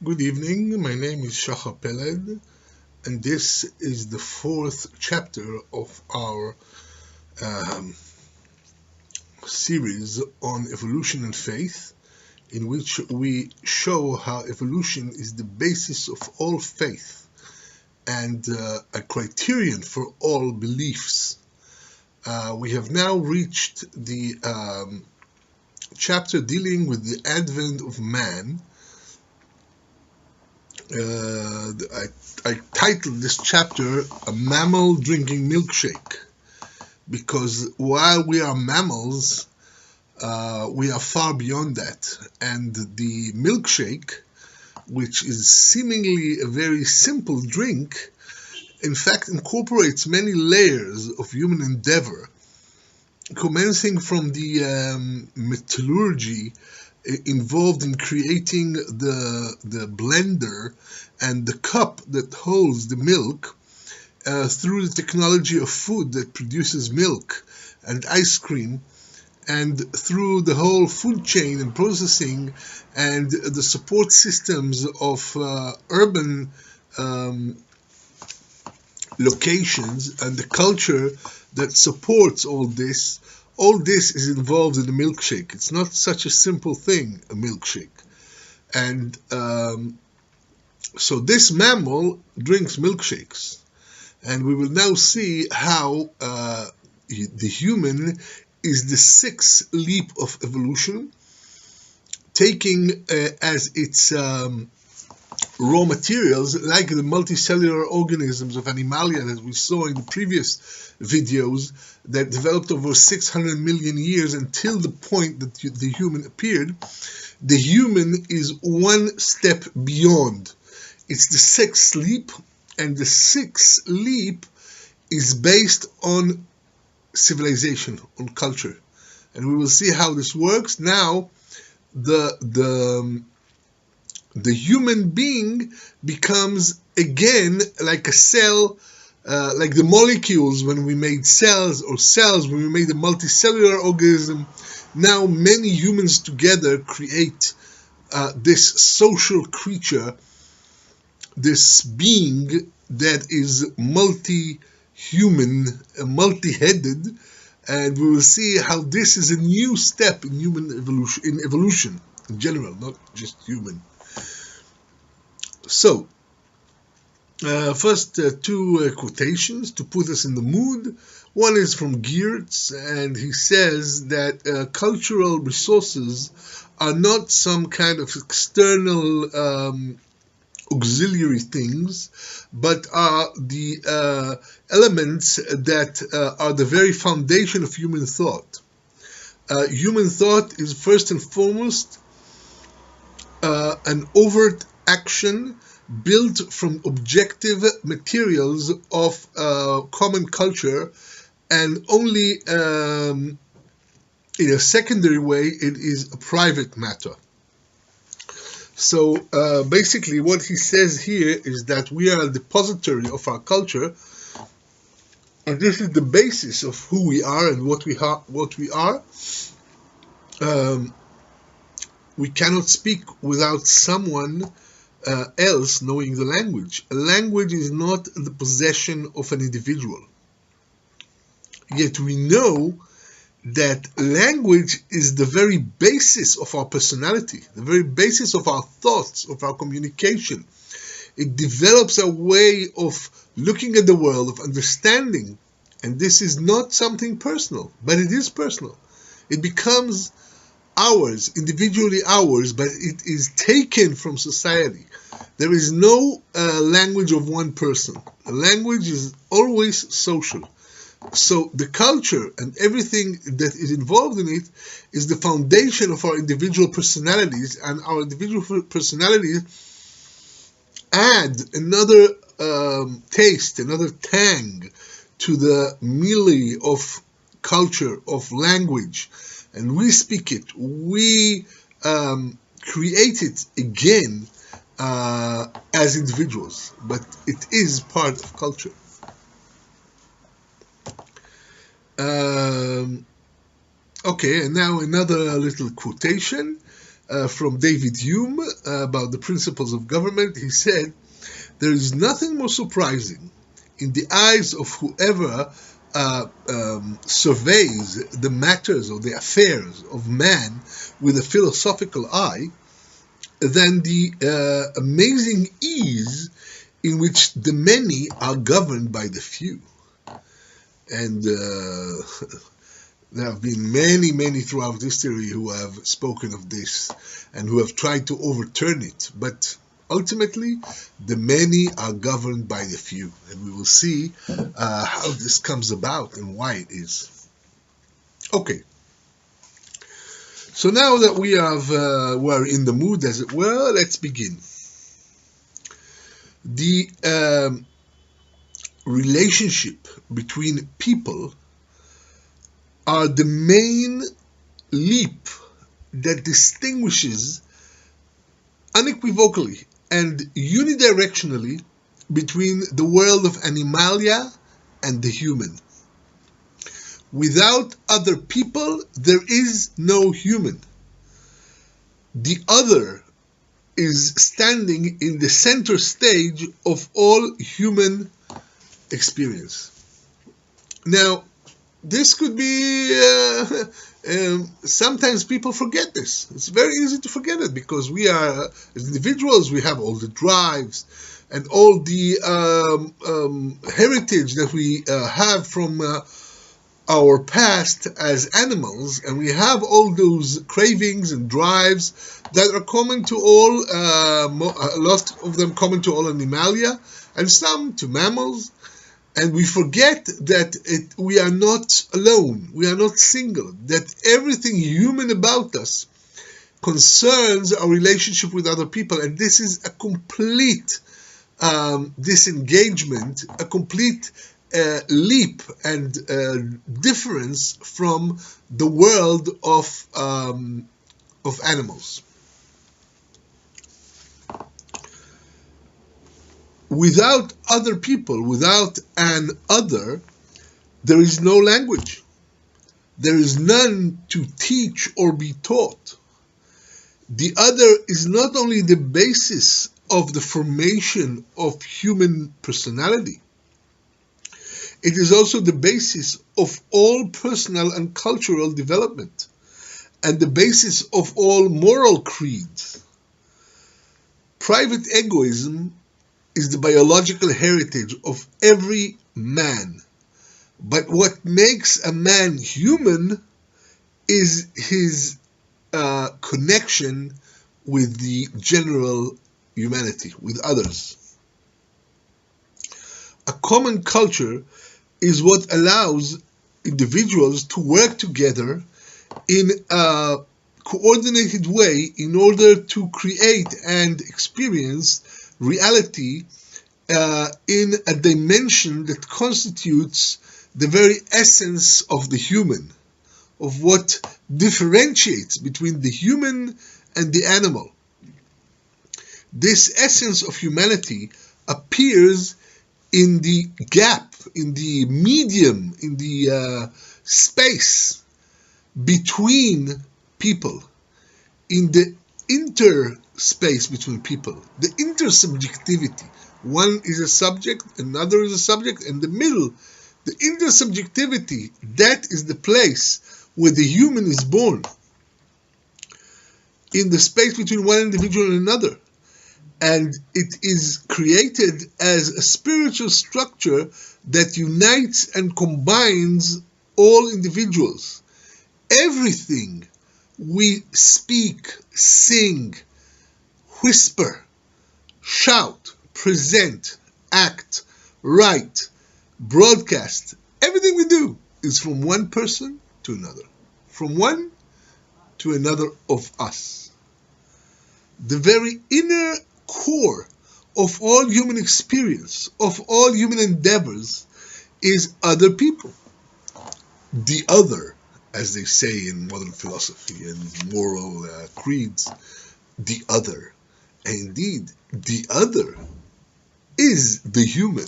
Good evening, my name is Shachar Peled, and this is the fourth chapter of our um, series on evolution and faith, in which we show how evolution is the basis of all faith and a criterion for all beliefs. We have now reached the chapter dealing with the advent of man. I titled this chapter "A Mammal Drinking Milkshake" because while we are mammals, we are far beyond that. And the milkshake, which is seemingly a very simple drink, in fact incorporates many layers of human endeavor, commencing from the metallurgy involved in creating the blender and the cup that holds the milk, through the technology of food that produces milk and ice cream, and through the whole food chain and processing and the support systems of urban locations and the culture that supports all this. All this is involved in a milkshake. It's not such a simple thing, a milkshake. And so this mammal drinks milkshakes. And we will now see how the human is the sixth leap of evolution, taking as its raw materials, like the multicellular organisms of Animalia that we saw in the previous videos, that developed over 600 million years until the point that the human appeared. The human is one step beyond. It's the sixth leap, and the sixth leap is based on civilization, on culture. And we will see how this works. Now, the human being becomes again like a cell, like the molecules when we made cells, or cells when we made a multicellular organism. Now many humans together create this social creature, this being that is multi-human, multi-headed, and we will see how this is a new step in human evolution in general, not just human. So, first two quotations to put us in the mood. One is from Geertz, and he says that cultural resources are not some kind of external auxiliary things, but are the elements that are the very foundation of human thought. Human thought is first and foremost an overt action built from objective materials of common culture, and only in a secondary way it is a private matter. So basically what he says here is that we are a depository of our culture, and this is the basis of who we are and what we are. We cannot speak without someone else knowing the language. A language is not the possession of an individual. Yet we know that language is the very basis of our personality, the very basis of our thoughts, of our communication. It develops a way of looking at the world, of understanding. And this is not something personal, but it is personal. It becomes ours, individually ours, but it is taken from society. There is no language of one person. A language is always social. So the culture and everything that is involved in it is the foundation of our individual personalities, and our individual personalities add another taste, another tang to the melee of culture, of language. And we speak it, we create it again as individuals, but it is part of culture. Okay, and now another little quotation. from David Hume about the principles of government. He said, "There is nothing more surprising in the eyes of whoever surveys the matters or the affairs of man with a philosophical eye than the amazing ease in which the many are governed by the few." And there have been many throughout history who have spoken of this and who have tried to overturn it. But ultimately, the many are governed by the few. And we will see how this comes about and why it is. Okay. So now that we're in the mood, as it were, let's begin. The relationship between people are the main leap that distinguishes unequivocally and unidirectionally between the world of animalia and the human. Without other people, there is no human. The other is standing in the center stage of all human experience. Now, this could be, sometimes people forget this. It's very easy to forget it because we are, as individuals, we have all the drives and all the heritage that we have from our past as animals, and we have all those cravings and drives that are common to all, a lot of them common to all animalia, and some to mammals. And we forget that we are not alone, we are not single, that everything human about us concerns our relationship with other people. And this is a complete disengagement, a complete leap and difference from the world of animals. Without other people, without an other, there is no language. There is none to teach or be taught. The other is not only the basis of the formation of human personality, it is also the basis of all personal and cultural development, and the basis of all moral creeds. Private egoism is the biological heritage of every man. But what makes a man human is his connection with the general humanity, with others. A common culture is what allows individuals to work together in a coordinated way in order to create and experience reality in a dimension that constitutes the very essence of the human, of what differentiates between the human and the animal. This essence of humanity appears in the gap, in the medium, in the space between people, in the interspace between people, the intersubjectivity. One is a subject, another is a subject, and the middle, the intersubjectivity, that is the place where the human is born, in the space between one individual and another. And it is created as a spiritual structure that unites and combines all individuals. Everything we speak, sing, whisper, shout, present, act, write, broadcast, everything we do is from one person to another, from one to another of us. The very inner core of all human experience, of all human endeavors, is other people. The other, as they say in modern philosophy and moral creeds, the other. And indeed, the other is the human.